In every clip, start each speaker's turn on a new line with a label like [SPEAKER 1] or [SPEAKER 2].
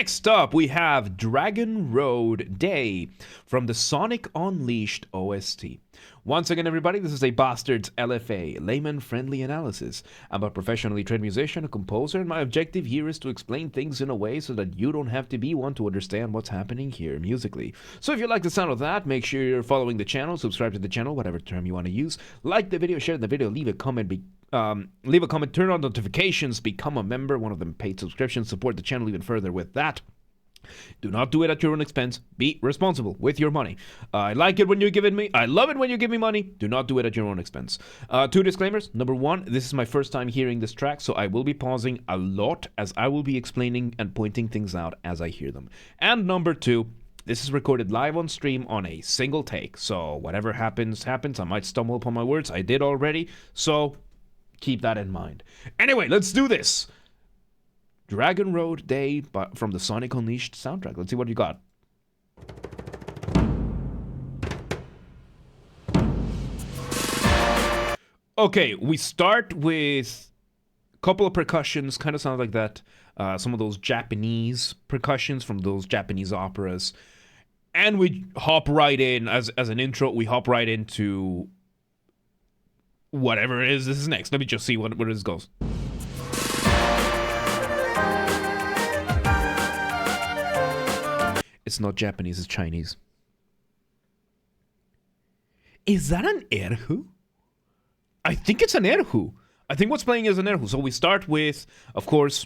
[SPEAKER 1] Next up, we have Dragon Road Day from the Sonic Unleashed OST. Once again, everybody, this is a Basterd's LFA, Layman-Friendly analysis. I'm a professionally trained musician, a composer, and my objective here is to explain things in a way so that you don't have to be one to understand what's happening here musically. So if you like the sound of that, make sure you're following the channel, subscribe to the channel, whatever term you want to use. Like the video, share the video, leave a comment, turn on notifications, become a member, one of them paid subscriptions, support the channel even further with that. Do not do it at your own expense. Be responsible with your money. I love it when you give me money. Do not do it at your own expense. Two disclaimers. Number one, this is my first time hearing this track, so I will be pausing a lot as I will be explaining and pointing things out as I hear them. And number two, this is recorded live on stream on a single take, so whatever happens, happens. I might stumble upon my words. I did already, so keep that in mind. Anyway, let's do this. Dragon Road Day from the Sonic Unleashed soundtrack. Let's see what you got. Okay, we start with a couple of percussions, kind of sound like that. Some of those Japanese percussions from those Japanese operas. And we hop right in, as an intro, we hop right into whatever it is this is next. Let me just see where this goes. It's not Japanese, it's Chinese. Is that an erhu? I think it's an erhu. I think what's playing is an erhu. So we start with, of course,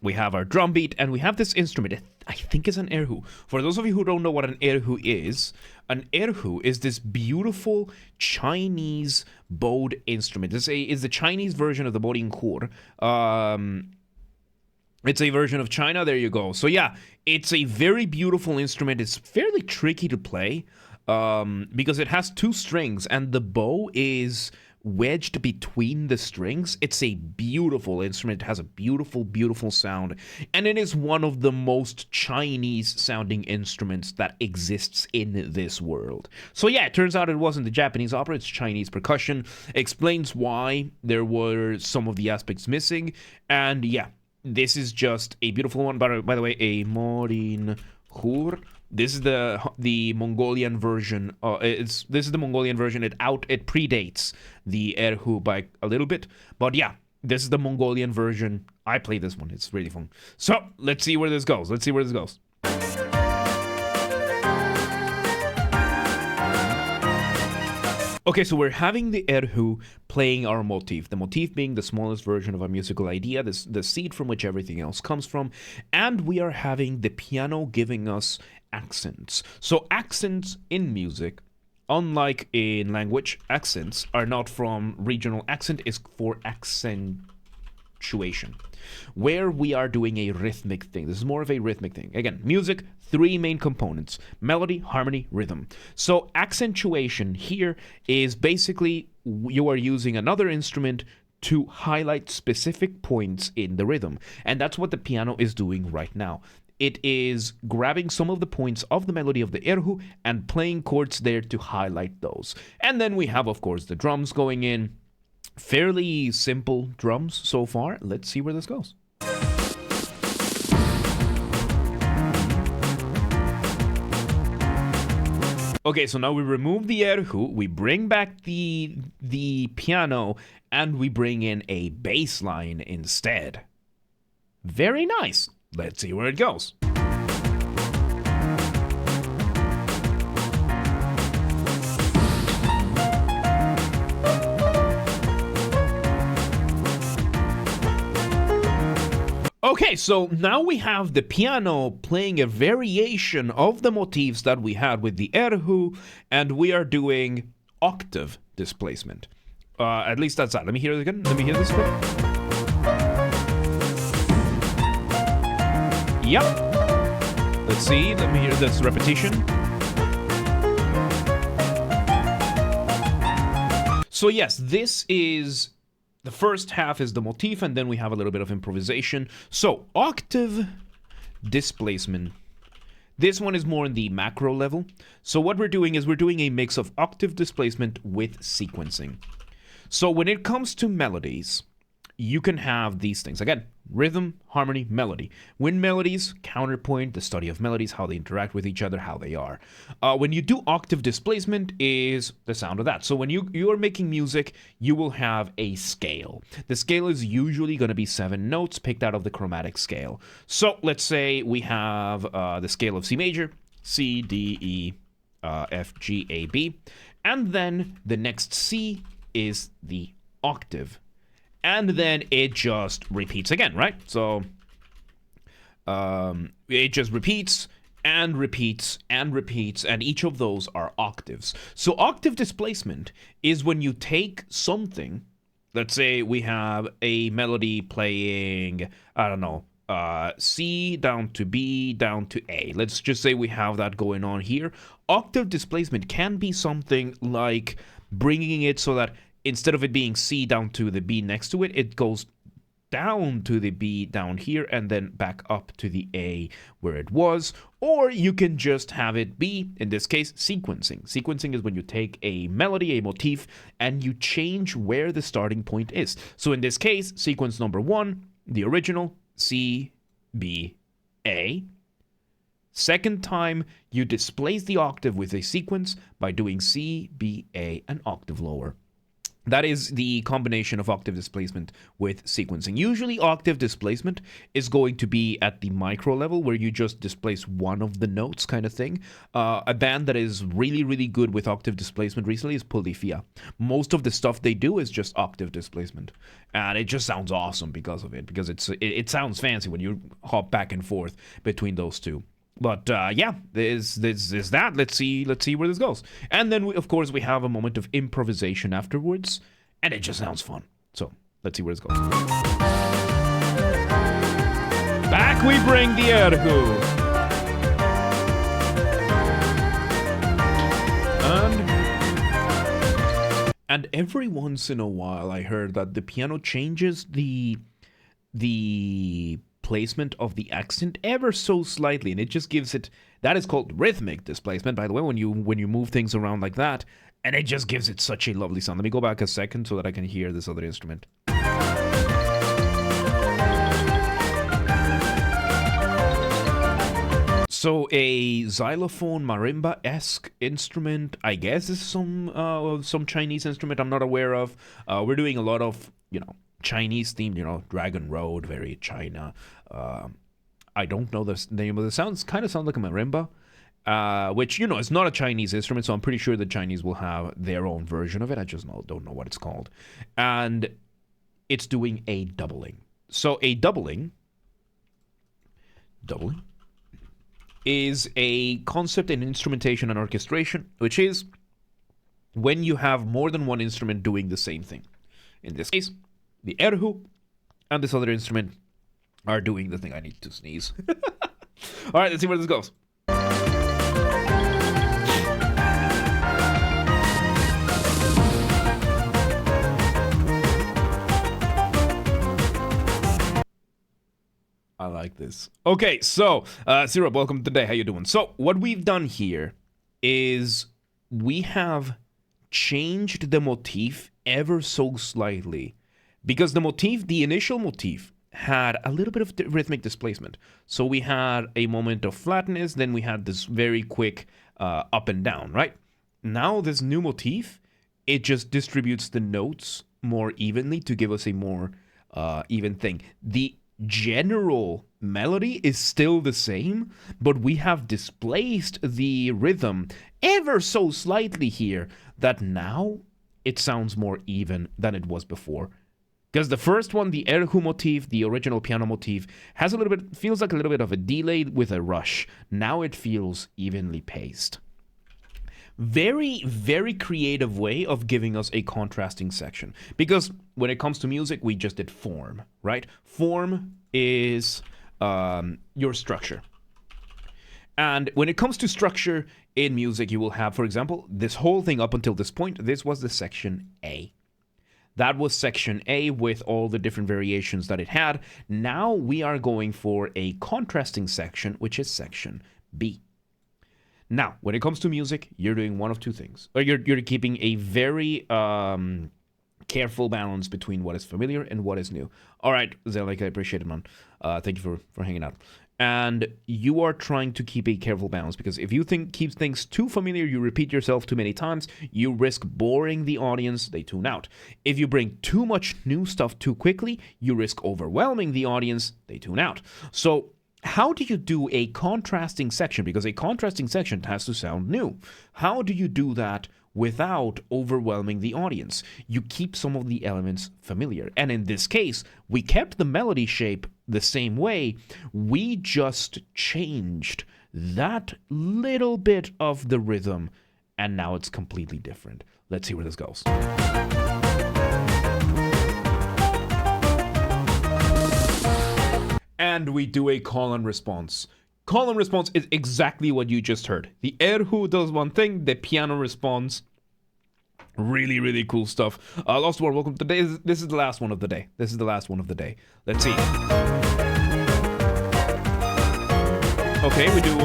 [SPEAKER 1] we have our drum beat, and we have this instrument. I think it's an erhu. For those of you who don't know what an erhu is this beautiful Chinese bowed instrument. It's the Chinese version of the bodinkur. It's a version of China. There you go. So yeah, it's a very beautiful instrument. It's fairly tricky to play because it has two strings and the bow is wedged between the strings. It's a beautiful instrument. It has a beautiful, beautiful sound. And it is one of the most Chinese sounding instruments that exists in this world. So yeah, it turns out it wasn't the Japanese opera. It's Chinese percussion. Explains why there were some of the aspects missing. And yeah, this is just a beautiful one. By the way, a Morin Hur. This is the Mongolian version. This is the Mongolian version. It predates the erhu by a little bit. But yeah, this is the Mongolian version. I play this one. It's really fun. So let's see where this goes. Okay, so we're having the erhu playing our motif. The motif being the smallest version of a musical idea, the seed from which everything else comes from. And we are having the piano giving us accents. So accents in music, unlike in language, accents are not from regional. Accent is for accentuation, where we are doing a rhythmic thing. This is more of a rhythmic thing. Again, music, three main components: melody, harmony, rhythm. So accentuation here is basically you are using another instrument to highlight specific points in the rhythm. And that's what the piano is doing right now. It is grabbing some of the points of the melody of the erhu and playing chords there to highlight those. And then we have, of course, the drums going in. Fairly simple drums so far. Let's see where this goes. Okay, so now we remove the erhu, we bring back the piano, and we bring in a bass line instead. Very nice. Let's see where it goes. Okay, so now we have the piano playing a variation of the motifs that we had with the erhu, and we are doing octave displacement. At least that's that. Let me hear it again. Let me hear this bit. Yep. Let's see. Let me hear this repetition. So yes, this is... the first half is the motif, and then we have a little bit of improvisation. So, octave displacement. This one is more in the macro level. So what we're doing is we're doing a mix of octave displacement with sequencing. So when it comes to melodies, you can have these things. Again, rhythm, harmony, melody. Wind melodies, counterpoint, the study of melodies, how they interact with each other, how they are. When you do octave displacement is the sound of that. So when you're making music, you will have a scale. The scale is usually going to be 7 notes picked out of the chromatic scale. So let's say we have the scale of C major, C, D, E, F, G, A, B. And then the next C is the octave. And then it just repeats again, right? So it just repeats and repeats and repeats, and each of those are octaves. So octave displacement is when you take something, let's say we have a melody playing, I don't know, C down to B down to A. Let's just say we have that going on here. Octave displacement can be something like bringing it so that instead of it being C down to the B next to it, it goes down to the B down here and then back up to the A where it was. Or you can just have it be, in this case, sequencing. Sequencing is when you take a melody, a motif, and you change where the starting point is. So in this case, sequence number 1, the original, C, B, A. Second time, you displace the octave with a sequence by doing C, B, A, an octave lower. That is the combination of octave displacement with sequencing. Usually octave displacement is going to be at the micro level where you just displace one of the notes kind of thing. A band that is really, really good with octave displacement recently is Polyphia. Most of the stuff they do is just octave displacement. And it just sounds awesome because of it. Because it sounds fancy when you hop back and forth between those two. But yeah, there's that. Let's see where this goes. And then, of course, we have a moment of improvisation afterwards. And it just sounds fun. So, let's see where this goes. Back we bring the erhu. And every once in a while, I heard that the piano changes the placement of the accent ever so slightly, and it just gives it, that is called rhythmic displacement, by the way, when you move things around like that, and it just gives it such a lovely sound. Let me go back a second so that I can hear this other instrument. So a xylophone marimba-esque instrument, I guess, is some Chinese instrument I'm not aware of. We're doing a lot of, Chinese themed, Dragon Road, very China. I don't know the name of the sounds. Kind of sounds like a marimba, which, it's not a Chinese instrument, so I'm pretty sure the Chinese will have their own version of it. I just don't know what it's called. And it's doing a doubling. So a doubling is a concept in instrumentation and orchestration, which is when you have more than one instrument doing the same thing. In this case, the erhu and this other instrument are doing the thing. I need to sneeze. All right, let's see where this goes. I like this. Okay, so, Syrup, welcome today. How you doing? So, what we've done here is we have changed the motif ever so slightly. Because the initial motif, had a little bit of rhythmic displacement. So we had a moment of flatness, then we had this very quick up and down, right? Now this new motif, it just distributes the notes more evenly to give us a more even thing. The general melody is still the same, but we have displaced the rhythm ever so slightly here that now it sounds more even than it was before. Because the first one, the erhu motif, the original piano motif, feels like a little bit of a delay with a rush. Now it feels evenly paced. Very, very creative way of giving us a contrasting section. Because when it comes to music, we just did form, right? Form is your structure. And when it comes to structure in music, you will have, for example, this whole thing up until this point, this was the section A. That was section A with all the different variations that it had. Now we are going for a contrasting section, which is section B. Now, when it comes to music, you're doing one of two things. Or you're keeping a very Careful balance between what is familiar and what is new. All right, Zelik, I appreciate it, man. Thank you for hanging out. And you are trying to keep a careful balance, because if you keep things too familiar, you repeat yourself too many times, you risk boring the audience, they tune out. If you bring too much new stuff too quickly, you risk overwhelming the audience, they tune out. So how do you do a contrasting section? Because a contrasting section has to sound new. How do you do that without overwhelming the audience? You keep some of the elements familiar. And in this case, we kept the melody shape the same way. We just changed that little bit of the rhythm, and now it's completely different. Let's see where this goes. And we do a call and response. Call and response is exactly what you just heard. The erhu does one thing, the piano responds. Really, really cool stuff. Lost War, welcome to the day. This is the last one of the day. This is the last one of the day. Let's see. Okay, we do...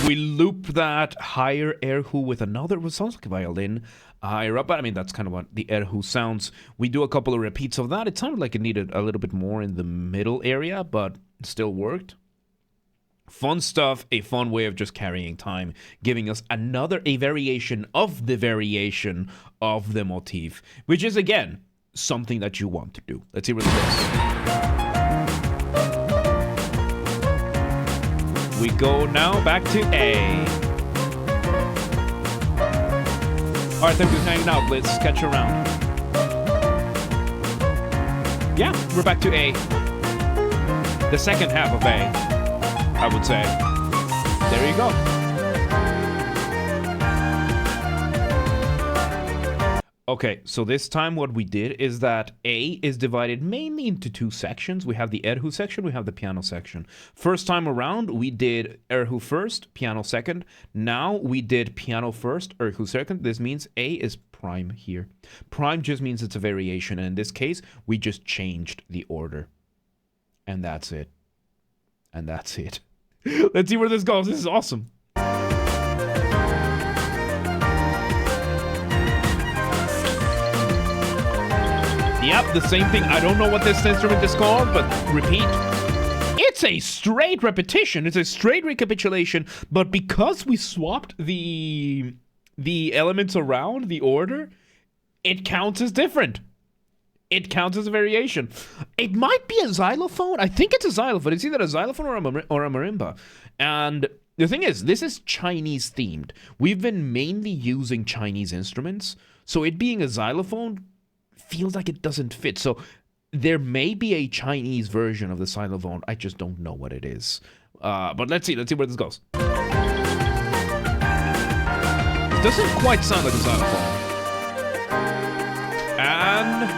[SPEAKER 1] We loop that higher erhu with another, what sounds like a violin higher up, but I mean, that's kind of what the erhu sounds. We do a couple of repeats of that. It sounded like it needed a little bit more in the middle area, but it still worked. Fun stuff, a fun way of just carrying time, giving us a variation of the motif, which is, again, something that you want to do. Let's see where this goes. We go now back to A. All right, thank you for hanging out. Let's sketch around. Yeah, we're back to A. The second half of A, I would say. There you go. Okay, so this time what we did is that A is divided mainly into two sections. We have the erhu section, we have the piano section. First time around, we did erhu first, piano second. Now we did piano first, erhu second. This means A is prime here. Prime just means it's a variation, and in this case, we just changed the order. And that's it. And that's it. Let's see where this goes. This is awesome. Yep, the same thing. I don't know what this instrument is called, but repeat. It's a straight repetition. It's a straight recapitulation, but because we swapped the elements around, the order, it counts as different. It counts as a variation. It might be a xylophone. I think it's a xylophone. It's either a xylophone or a marimba. And the thing is, this is Chinese themed. We've been mainly using Chinese instruments, so it being a xylophone feels like it doesn't fit. So there may be a Chinese version of the xylophone. I just don't know what it is. But let's see where this goes. It doesn't quite sound like a xylophone. And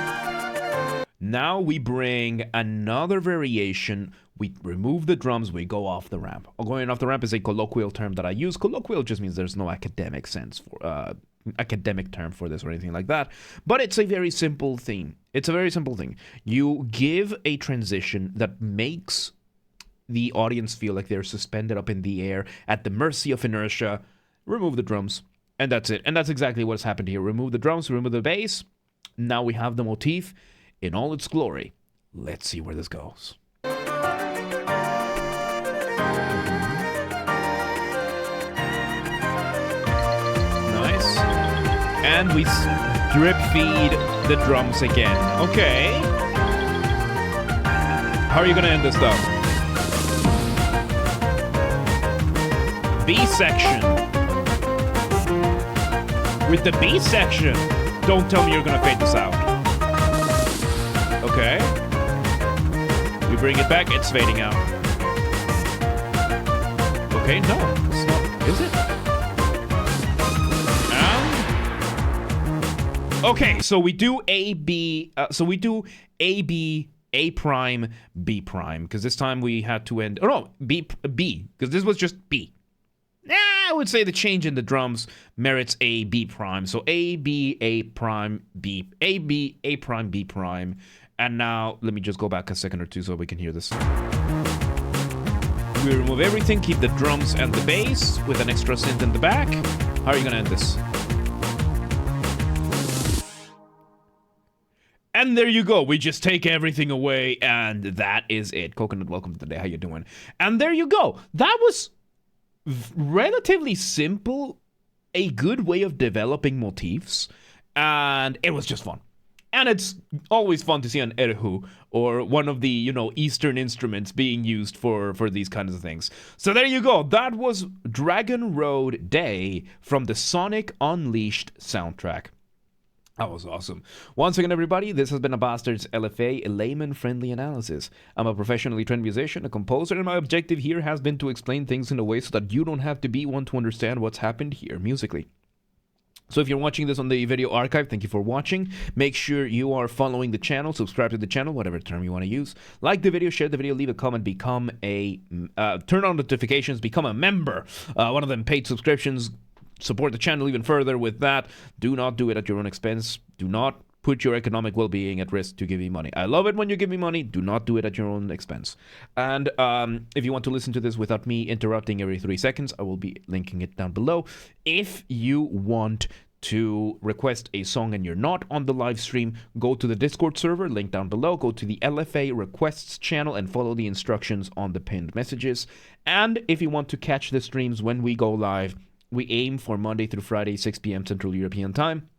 [SPEAKER 1] now we bring another variation. We remove the drums, we go off the ramp. Going off the ramp is a colloquial term that I use. Colloquial just means there's no academic sense for academic term for this or anything like that, but it's a very simple thing. It's a very simple thing. You give a transition that makes the audience feel like they're suspended up in the air at the mercy of inertia. Remove the drums, and that's it. And that's exactly what's happened here. Remove the drums, remove the bass. Now we have the motif in all its glory. Let's see where this goes. And we drip feed the drums again. Okay. How are you gonna end this though? B section. With the B section, don't tell me you're gonna fade this out. Okay. We bring it back, it's fading out. Okay, no, it's not. Is it? Okay, so we do A, B, A, B, A prime, B prime, because this time we had to end, B, because this was just B. I would say the change in the drums merits A, B prime. So A, B, A prime, B, A, B, A prime, B prime. And now, let me just go back a second or two so we can hear this. We remove everything, keep the drums and the bass with an extra synth in the back. How are you gonna end this? And there you go. We just take everything away, and that is it. Coconut, welcome to the day. How you doing? And there you go. That was relatively simple, a good way of developing motifs, and it was just fun. And it's always fun to see an erhu, or one of the, Eastern instruments being used for these kinds of things. So there you go. That was Dragon Road Day from the Sonic Unleashed soundtrack. That was awesome. Once again, everybody, this has been a Basterd's LFA, a layman-friendly analysis. I'm a professionally trained musician, a composer, and my objective here has been to explain things in a way so that you don't have to be one to understand what's happened here musically. So if you're watching this on the video archive, thank you for watching. Make sure you are following the channel, subscribe to the channel, whatever term you want to use. Like the video, share the video, leave a comment, become a, turn on notifications, become a member. One of them paid subscriptions. Support the channel even further with that. Do not do it at your own expense. Do not put your economic well-being at risk to give me money. I love it when you give me money. Do not do it at your own expense. And if you want to listen to this without me interrupting every 3 seconds, I will be linking it down below. If you want to request a song and you're not on the live stream, go to the Discord server, link down below. Go to the LFA requests channel and follow the instructions on the pinned messages. And if you want to catch the streams when we go live, we aim for Monday through Friday, 6 p.m. Central European Time.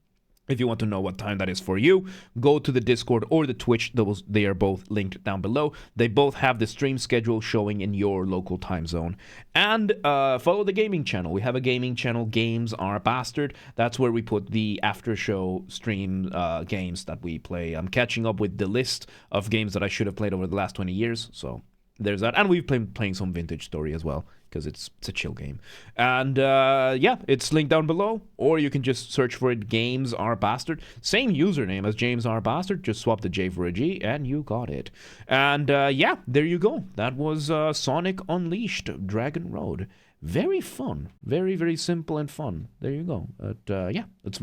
[SPEAKER 1] If you want to know what time that is for you, go to the Discord or the Twitch. They are both linked down below. They both have the stream schedule showing in your local time zone. And follow the gaming channel. We have a gaming channel, Games Are Bastard. That's where we put the after show stream games that we play. I'm catching up with the list of games that I should have played over the last 20 years. So there's that. And we've been playing some Vintage Story as well, because it's a chill game. And yeah, it's linked down below, or you can just search for it, Games Are Bastard. Same username as James R. Bastard, just swap the J for a G, and you got it. And yeah, there you go. That was Sonic Unleashed Dragon Road. Very fun. Very, very simple and fun. There you go. But yeah, let's